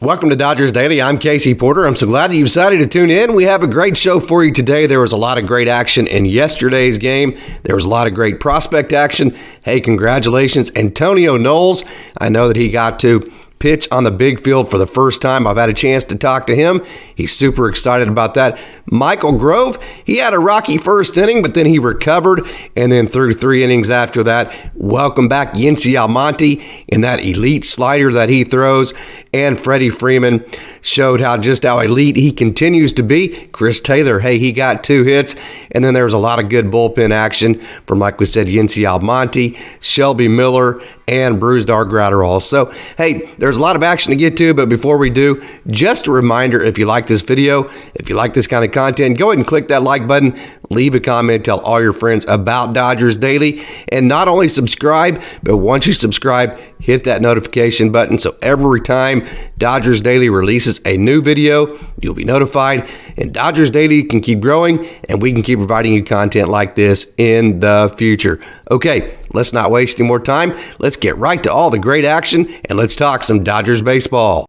Welcome to Dodgers Daily. I'm Casey Porter. I'm so glad that you decided to tune in. We have a great show for you today. There was a lot of great action in yesterday's game. There was a lot of great prospect action. Hey, congratulations, Antonioknowles. I know that he got to pitch on the big field for the first time. I've had a chance to talk to him. He's super excited about that. Michaelgrove, he had a rocky first inning, but then he recovered and then threw 3 innings after that. Welcome back, yencyalmonte, in that elite slider that he throws. And Freddie Freeman showed how elite he continues to be. Christaylor, hey, he got 2 hits. And then there was a lot of good bullpen action from, like we said, yencyalmonte, shelbymiller, and brusdargraterol. So, hey, there's a lot of action to get to, but before we do, just a reminder, if you like this video, if you like this kind of content, go ahead and click that like button, leave a comment, tell all your friends about Dodgers Daily, and not only subscribe, but once you subscribe, hit that notification button so every time Dodgers Daily releases a new video, you'll be notified, and Dodgers Daily can keep growing, and we can keep providing you content like this in the future. Okay, let's not waste any more time. Let's get right to all the great action, and let's talk some Dodgers baseball.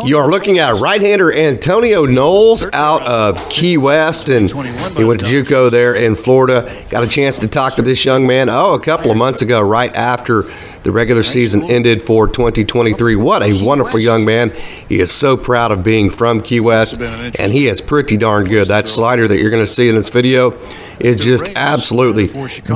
You're looking at right-hander Antonioknowles out of Key West, and he went to JUCO there in Florida. Got a chance to talk to this young man, a couple of months ago, right after the regular season ended for 2023. What a wonderful young man. He is so proud of being from Key West, and he is pretty darn good. That slider that you're going to see in this video is just absolutely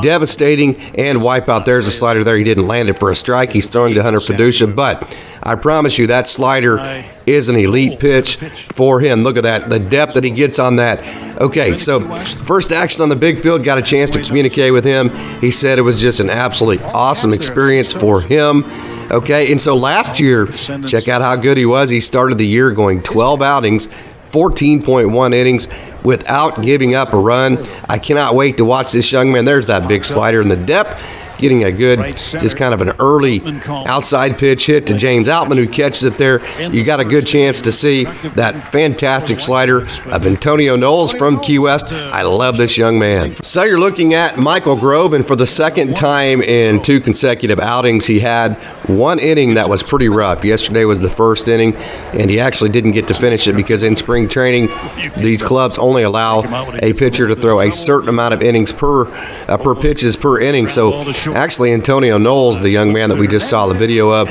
devastating and wipeout. There's a slider there. He didn't land it for a strike. He's throwing to Hunter Fiducia, but I promise you that slider is an elite pitch for him. Look at that, the depth that he gets on that. Okay, so first action on the big field, got a chance to communicate with him. He said it was just an absolutely awesome experience for him. Okay, and so last year, check out how good he was. He started the year going 12 outings, 14.1 innings without giving up a run. I cannot wait to watch this young man. There's that big slider in the depth, getting a good, just kind of an early outside pitch hit to James Outman, who catches it there. You got a good chance to see that fantastic slider of Antonioknowles from Key West. I love this young man. So you're looking at Michaelgrove, and for the second time in 2 consecutive outings, he had 1 inning that was pretty rough. Yesterday was the first inning, and he actually didn't get to finish it because in spring training, these clubs only allow a pitcher to throw a certain amount of innings per pitches per inning. So actually, Antonioknowles, the young man that we just saw the video of,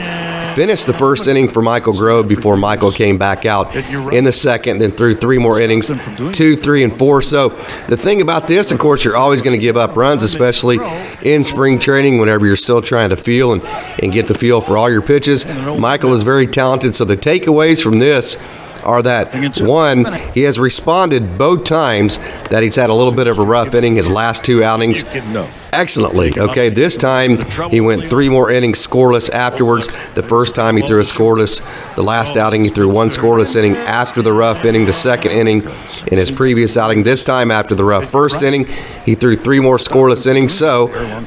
finished the first inning for Michaelgrove before Michael came back out in the second, then threw 3 more innings, 2, 3, and 4. So the thing about this, of course, you're always going to give up runs, especially in spring training whenever you're still trying to feel and get the feel for all your pitches. Michael is very talented, so the takeaways from this are that, 1, he has responded both times that he's had a little bit of a rough inning his last 2 outings excellently. Okay, this time he went 3 more innings scoreless afterwards. The first time he threw a scoreless. The last outing he threw 1 scoreless inning after the rough inning. The second inning in his previous outing. This time after the rough first inning, he threw 3 more scoreless innings. So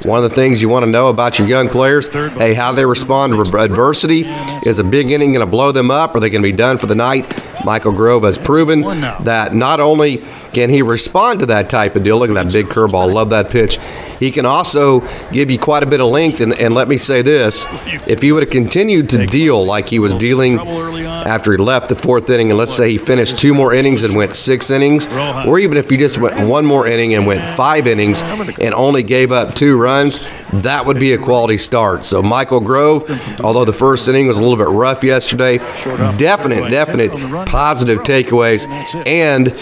one of the things you want to know about your young players, hey, how they respond to adversity. Is a big inning going to blow them up? Are they going to be done for the night? Michaelgrove has proven that not only can he respond to that type of deal, look at that big curveball, love that pitch, he can also give you quite a bit of length, and let me say this, if he would have continued to deal like he was dealing after he left the 4th inning, and let's say he finished 2 more innings and went 6 innings, or even if he just went 1 more inning and went 5 innings and only gave up 2 runs, that would be a quality start. So Michaelgrove, although the first inning was a little bit rough yesterday, definite positive takeaways, and,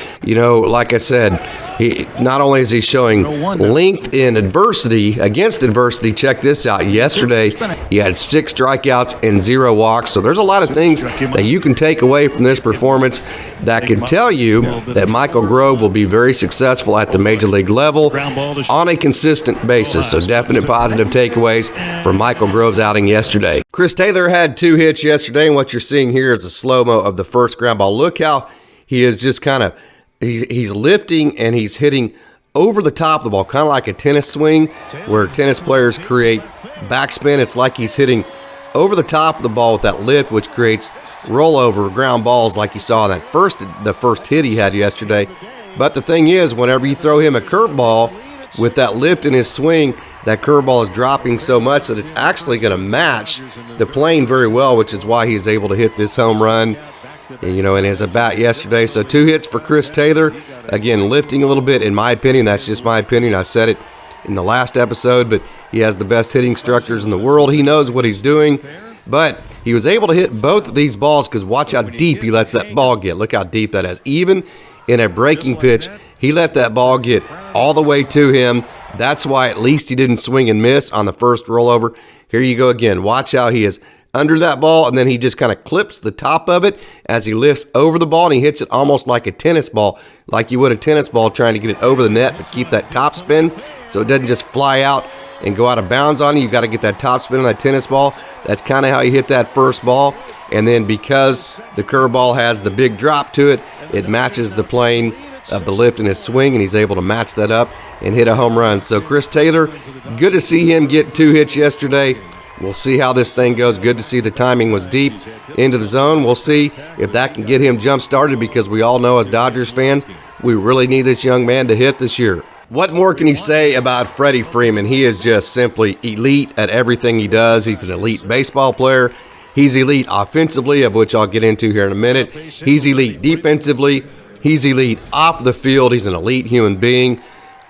like I said, he not only is he showing length in adversity, against adversity, check this out. Yesterday, he had 6 strikeouts and 0 walks. So there's a lot of things that you can take away from this performance that can tell you that Michaelgrove will be very successful at the major league level on a consistent basis. So definite positive takeaways from Michaelgrove's outing yesterday. Christaylor had 2 hits yesterday, and what you're seeing here is a slow-mo of the first ground ball. Look how he is just kind of He's lifting and he's hitting over the top of the ball, kind of like a tennis swing where tennis players create backspin. It's like he's hitting over the top of the ball with that lift, which creates rollover ground balls like you saw in the first hit he had yesterday. But the thing is, whenever you throw him a curveball with that lift in his swing, that curveball is dropping so much that it's actually going to match the plane very well, which is why he's able to hit this home run, in his at-bat yesterday. So 2 hits for Christaylor. Again, lifting a little bit, in my opinion. That's just my opinion. I said it in the last episode, but he has the best hitting structures in the world. He knows what he's doing, but he was able to hit both of these balls because watch how deep he lets that ball get. Look how deep that is. Even in a breaking pitch, he let that ball get all the way to him. That's why at least he didn't swing and miss on the first rollover. Here you go again. Watch how he is under that ball, and then he just kind of clips the top of it as he lifts over the ball, and he hits it almost like a tennis ball, like you would a tennis ball, trying to get it over the net, but keep that top spin so it doesn't just fly out and go out of bounds on you. You got to get that top spin on that tennis ball. That's kind of how he hit that first ball. And then because the curveball has the big drop to it, it matches the plane of the lift in his swing, and he's able to match that up and hit a home run. So Christaylor, good to see him get 2 hits yesterday. We'll see how this thing goes. Good to see the timing was deep into the zone. We'll see if that can get him jump-started, because we all know as Dodgers fans, we really need this young man to hit this year. What more can you say about Freddie Freeman? He is just simply elite at everything he does. He's an elite baseball player. He's elite offensively, of which I'll get into here in a minute. He's elite defensively. He's elite off the field. He's an elite human being.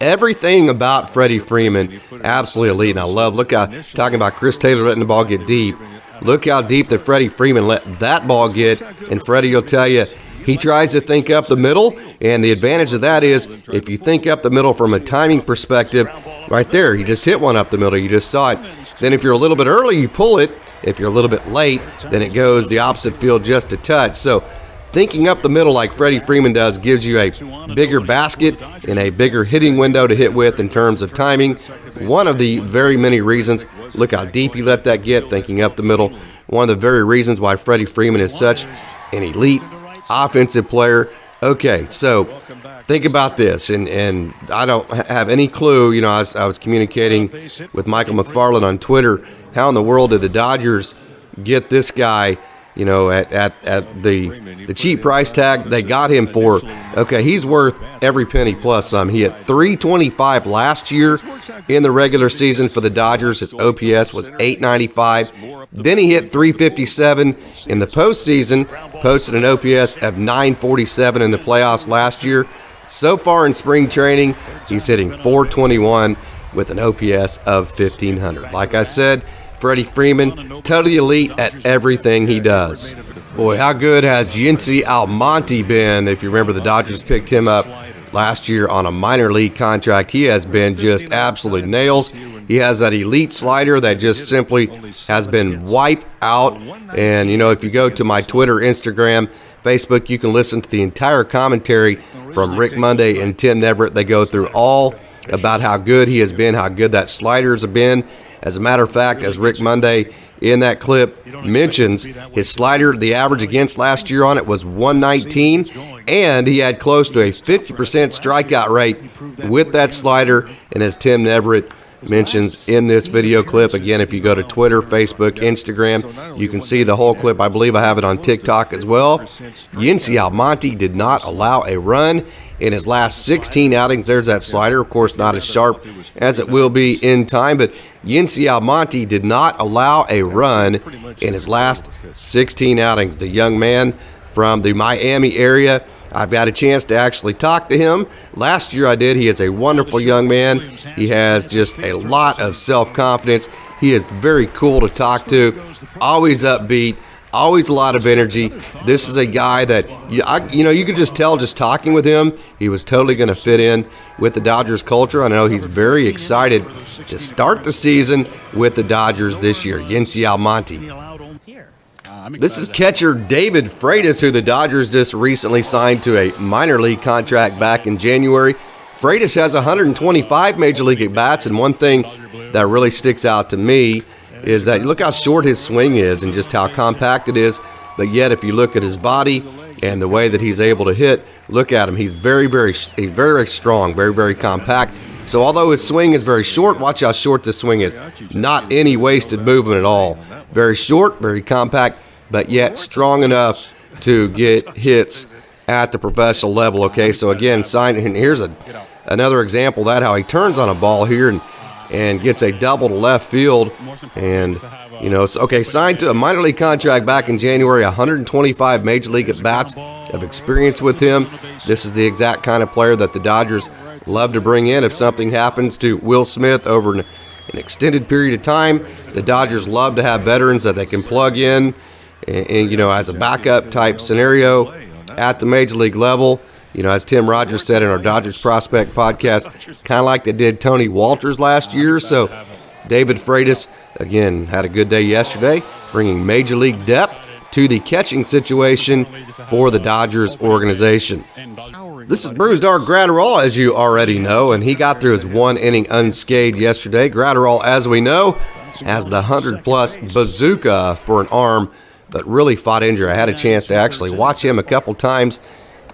Everything about Freddie Freeman, absolutely elite. And I love, look how, talking about Christaylor letting the ball get deep. Look how deep that Freddie Freeman let that ball get. And Freddie will tell you, he tries to think up the middle. And the advantage of that is, if you think up the middle from a timing perspective, right there, you just hit one up the middle. You just saw it. Then if you're a little bit early, you pull it. If you're a little bit late, then it goes the opposite field just a touch. So thinking up the middle like Freddie Freeman does gives you a bigger basket and a bigger hitting window to hit with in terms of timing. One of the very many reasons, look how deep he let that get, thinking up the middle. One of the very reasons why Freddie Freeman is such an elite offensive player. Okay, so think about this, and I don't have any clue. I was communicating with Michael McFarland on Twitter. How in the world did the Dodgers get this guy, at the cheap price tag they got him for? Okay, he's worth every penny plus some. He hit .325 last year in the regular season for the Dodgers. His OPS was .895. Then he hit .357 in the postseason, posted an OPS of .947 in the playoffs last year. So far in spring training, he's hitting .421 with an OPS of 1,500. Like I said, Freddie Freeman, totally elite at everything he does. Boy, how good has Yencyalmonte been? If you remember, the Dodgers picked him up last year on a minor league contract. He has been just absolute nails. He has that elite slider that just simply has been wiped out. And, if you go to my Twitter, Instagram, Facebook, you can listen to the entire commentary from Rick Monday and Tim Neverett. They go through all about how good he has been, how good that sliders have been. As a matter of fact, as Rick Monday in that clip mentions, his slider, the average against last year on it was 119, and he had close to a 50% strikeout rate with that slider. And as Tim Neverett mentions in this video clip, again, if you go to Twitter, Facebook, Instagram, you can see the whole clip. I believe I have it on TikTok as well. Yencyalmonte did not allow a run in his last 16 outings. There's that slider, of course, not as sharp as it will be in time, but Yencyalmonte did not allow a run in his last 16 outings. The young man from the Miami area, I've got a chance to actually talk to him. Last year I did. He is a wonderful young man. He has just a lot of self-confidence. He is very cool to talk to, always upbeat, always a lot of energy. This is a guy that, you could just tell just talking with him, he was totally going to fit in with the Dodgers culture. I know he's very excited to start the season with the Dodgers this year. Yencyalmonte. This is catcher David Freitas, who the Dodgers just recently signed to a minor league contract back in January. Freitas has 125 major league at-bats, and one thing that really sticks out to me is that look how short his swing is and just how compact it is. But yet, if you look at his body and the way that he's able to hit, look at him. He's very, very strong, very, very compact. So although his swing is very short, watch how short this swing is. Not any wasted movement at all. Very short, very compact, but yet strong enough to get hits at the professional level. Okay, so again, and here's another example of that, how he turns on a ball here, and and gets a double to left field. And, you know, okay, signed to a minor league contract back in January, 125 major league at-bats of experience with him. This is the exact kind of player that the Dodgers love to bring in if something happens to Will Smith over an extended period of time. The Dodgers love to have veterans that they can plug in and you know, as a backup type scenario at the major league level. You know, as Tim Rogers said in our Dodgers Prospect podcast, kind of like they did Tony Walters last year. So David Freitas, again, had a good day yesterday, bringing major league depth to the catching situation for the Dodgers organization. This is brusdargraterol, as you already know, and he got through his 1 inning unscathed yesterday. Graterol, as we know, has the 100-plus bazooka for an arm, but really fought injury. I had a chance to actually watch him a couple times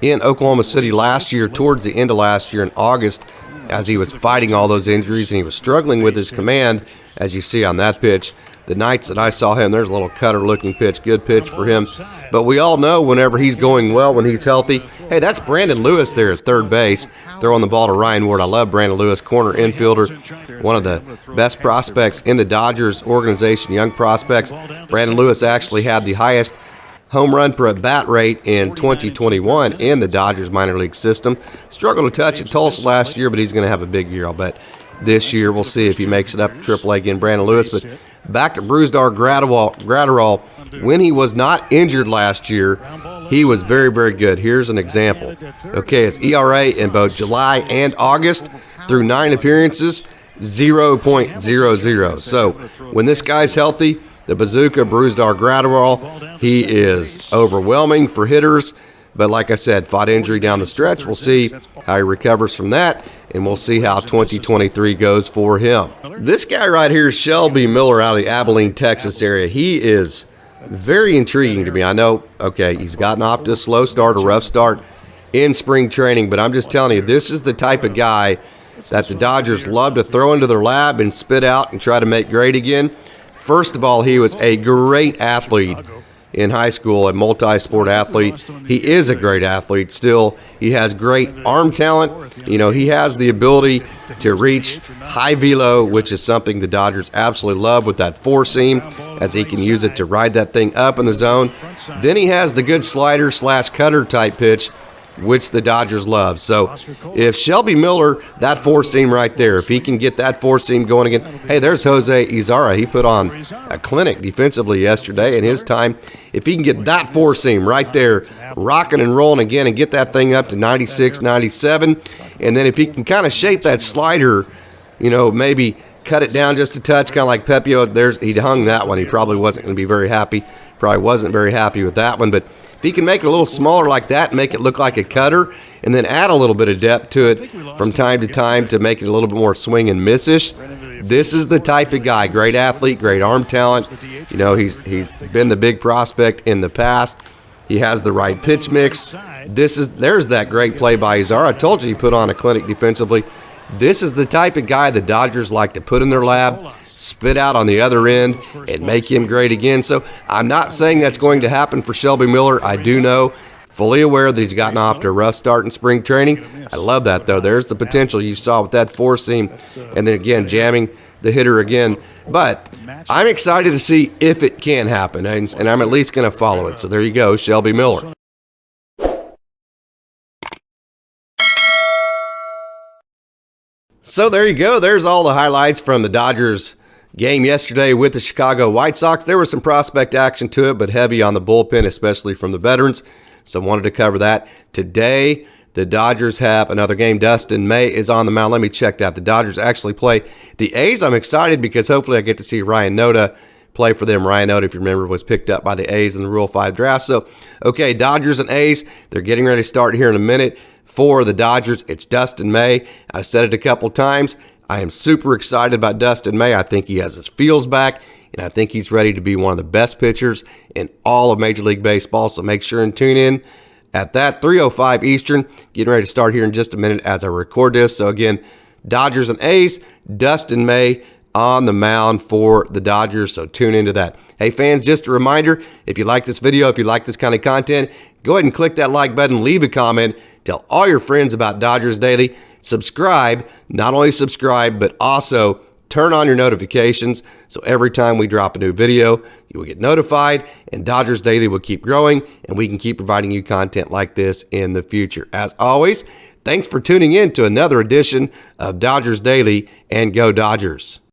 in Oklahoma City last year, towards the end of last year in August, as he was fighting all those injuries, and he was struggling with his command, as you see on that pitch. The nights that I saw him, there's a little cutter-looking pitch, good pitch for him. But we all know whenever he's going well, when he's healthy, hey, that's Brandon Lewis there at third base, throwing the ball to Ryan Ward. I love Brandon Lewis, corner infielder, one of the best prospects in the Dodgers organization, young prospects. Brandon Lewis actually had the highest home run per at-bat rate in 2021 in the Dodgers minor league system. Struggled to touch at Tulsa last year, but he's going to have a big year, I'll bet. This year, we'll see if he makes it up to AAA again, Brandon Lewis. But back to brusdargraterol, when he was not injured last year, he was very, very good. Here's an example. Okay, his ERA in both July and August through 9 appearances, 0.00. So when this guy's healthy, the bazooka, brusdargraterol, he is overwhelming for hitters. But like I said, fought injury down the stretch. We'll see how he recovers from that, and we'll see how 2023 goes for him. This guy right here is Shelbymiller out of the Abilene, Texas area. He is very intriguing to me. I know, okay, he's gotten off to a slow start, a rough start in spring training, but I'm just telling you, this is the type of guy that the Dodgers love to throw into their lab and spit out and try to make great again. First of all, he was a great athlete in high school, a multi-sport athlete. He is a great athlete still. He has great arm talent. You know, he has the ability to reach high velo, which is something the Dodgers absolutely love with that four-seam, as he can use it to ride that thing up in the zone. Then he has the good slider / cutter type pitch, which the Dodgers love. So if Shelbymiller, that four-seam right there, if he can get that four-seam going again, hey, there's Jose Izarra. He put on a clinic defensively yesterday in his time. If he can get that four-seam right there, rocking and rolling again and get that thing up to 96, 97, and then if he can kind of shape that slider, you know, maybe cut it down just a touch, kind of like Pepio, he hung that one. He probably wasn't going to be very happy. Probably wasn't very happy with that one, but if he can make it a little smaller like that, make it look like a cutter, and then add a little bit of depth to it from time to time to make it a little bit more swing and miss-ish, this is the type of guy. Great athlete, great arm talent. You know, he's been the big prospect in the past. He has the right pitch mix. There's that great play by Izarra. I told you he put on a clinic defensively. This is the type of guy the Dodgers like to put in their lab, spit out on the other end, and make him great again. So I'm not saying that's going to happen for Shelbymiller. I do know, fully aware that he's gotten off to a rough start in spring training. I love that, though. There's the potential you saw with that four-seam, and then again, jamming the hitter again. But I'm excited to see if it can happen, and I'm at least going to follow it. So there you go, Shelbymiller. So there you go. There's all the highlights from the Dodgers game yesterday with the Chicago White Sox. There was some prospect action to it, but heavy on the bullpen, especially from the veterans. So I wanted to cover that. Today, the Dodgers have another game. Dustin May is on the mound. Let me check that. The Dodgers actually play the A's. I'm excited because hopefully I get to see Ryan Noda play for them. Ryan Noda, if you remember, was picked up by the A's in the Rule 5 draft. So, okay, Dodgers and A's, they're getting ready to start here in a minute. For the Dodgers, it's Dustin May. I've said it a couple times. I am super excited about Dustin May. I think he has his feels back, and I think he's ready to be one of the best pitchers in all of Major League Baseball. So make sure and tune in at that 3:05 Eastern. Getting ready to start here in just a minute as I record this. So again, Dodgers and A's, Dustin May on the mound for the Dodgers. So tune into that. Hey fans, just a reminder, if you like this video, if you like this kind of content, go ahead and click that like button, leave a comment, tell all your friends about Dodgers Daily. Subscribe, not only subscribe, but also turn on your notifications so every time we drop a new video, you will get notified, and Dodgers Daily will keep growing, and we can keep providing you content like this in the future. As always, thanks for tuning in to another edition of Dodgers Daily, and go Dodgers.